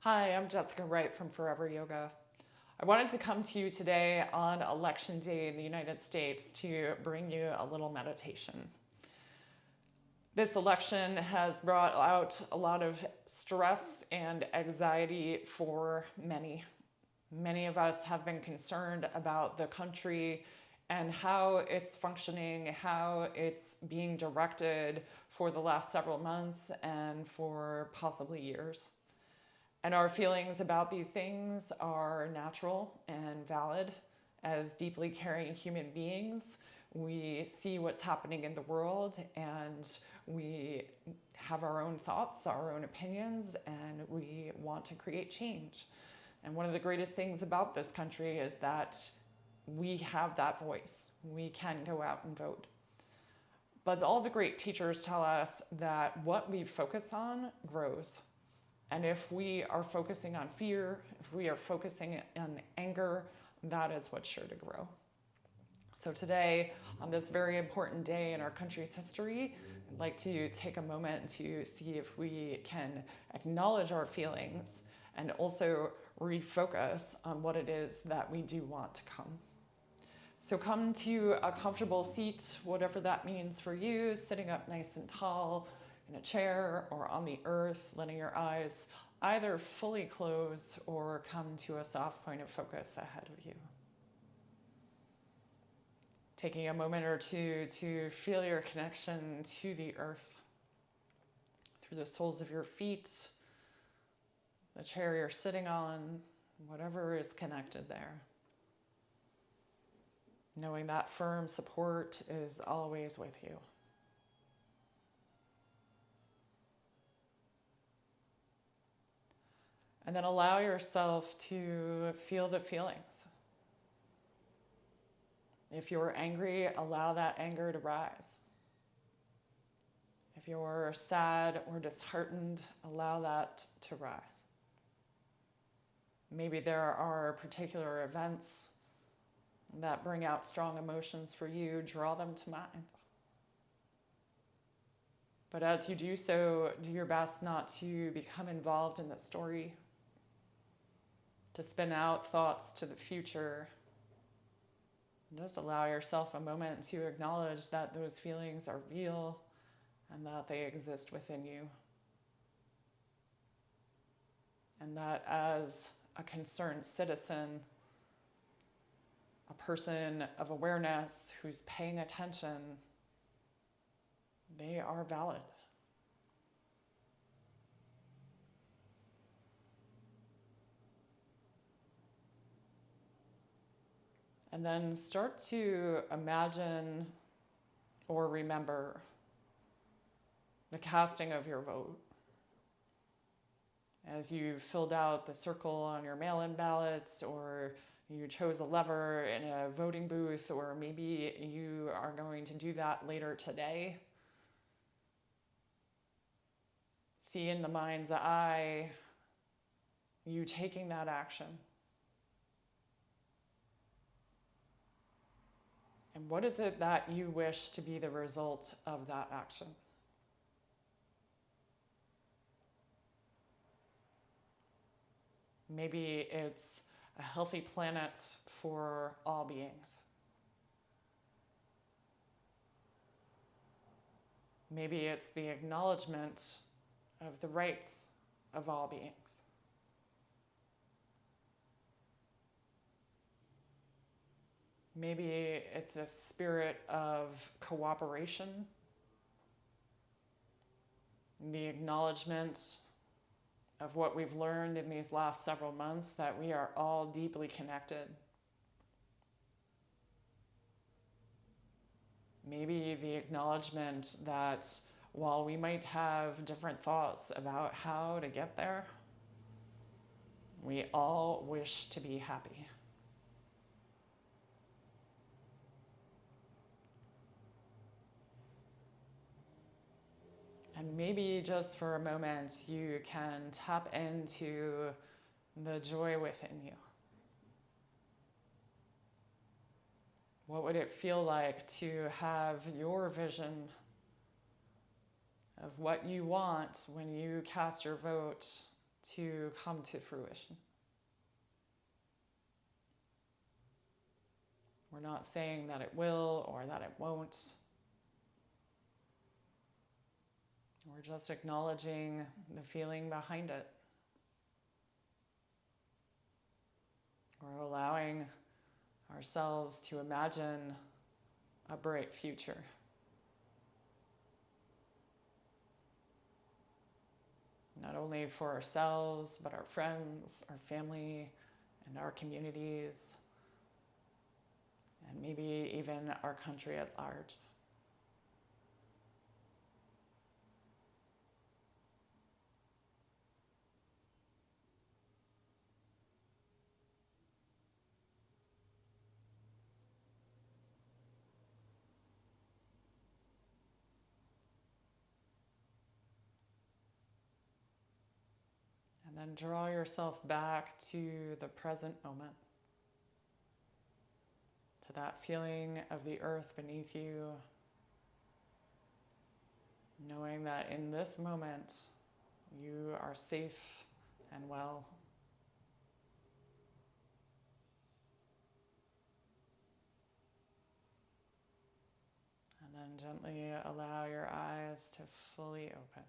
Hi, I'm Jessica Wright from Forever Yoga. I wanted to come to you today on Election Day in the United States to bring you a little meditation. This election has brought out a lot of stress and anxiety for many. Many of us have been concerned about the country and how it's functioning, how it's being directed for the last several months and for possibly years. And our feelings about these things are natural and valid. As deeply caring human beings, we see what's happening in the world and we have our own thoughts, our own opinions, and we want to create change. And one of the greatest things about this country is that we have that voice. We can go out and vote. But all the great teachers tell us that what we focus on grows. And if we are focusing on fear, if we are focusing on anger, that is what's sure to grow. So today, on this very important day in our country's history, I'd like to take a moment to see if we can acknowledge our feelings and also refocus on what it is that we do want to come. So come to a comfortable seat, whatever that means for you, sitting up nice and tall, in a chair or on the earth, letting your eyes either fully close or come to a soft point of focus ahead of you. Taking a moment or two to feel your connection to the earth through the soles of your feet, the chair you're sitting on, whatever is connected there. Knowing that firm support is always with you. And then allow yourself to feel the feelings. If you're angry, allow that anger to rise. If you're sad or disheartened, allow that to rise. Maybe there are particular events that bring out strong emotions for you, draw them to mind. But as you do so, do your best not to become involved in the story, to spin out thoughts to the future. And just allow yourself a moment to acknowledge that those feelings are real and that they exist within you. And that as a concerned citizen, a person of awareness who's paying attention, they are valid. And then start to imagine or remember the casting of your vote. As you filled out the circle on your mail-in ballots, or you chose a lever in a voting booth, or maybe you are going to do that later today. See in the mind's eye you taking that action. And what is it that you wish to be the result of that action? Maybe it's a healthy planet for all beings. Maybe it's the acknowledgement of the rights of all beings. Maybe it's a spirit of cooperation, the acknowledgement of what we've learned in these last several months, that we are all deeply connected. Maybe the acknowledgement that while we might have different thoughts about how to get there, we all wish to be happy. And maybe just for a moment, you can tap into the joy within you. What would it feel like to have your vision of what you want when you cast your vote to come to fruition. We're not saying that it will or that it won't. We're just acknowledging the feeling behind it. We're allowing ourselves to imagine a bright future. Not only for ourselves, but our friends, our family, and our communities, and maybe even our country at large. And then draw yourself back to the present moment, to that feeling of the earth beneath you, knowing that in this moment you are safe and well. And then gently allow your eyes to fully open.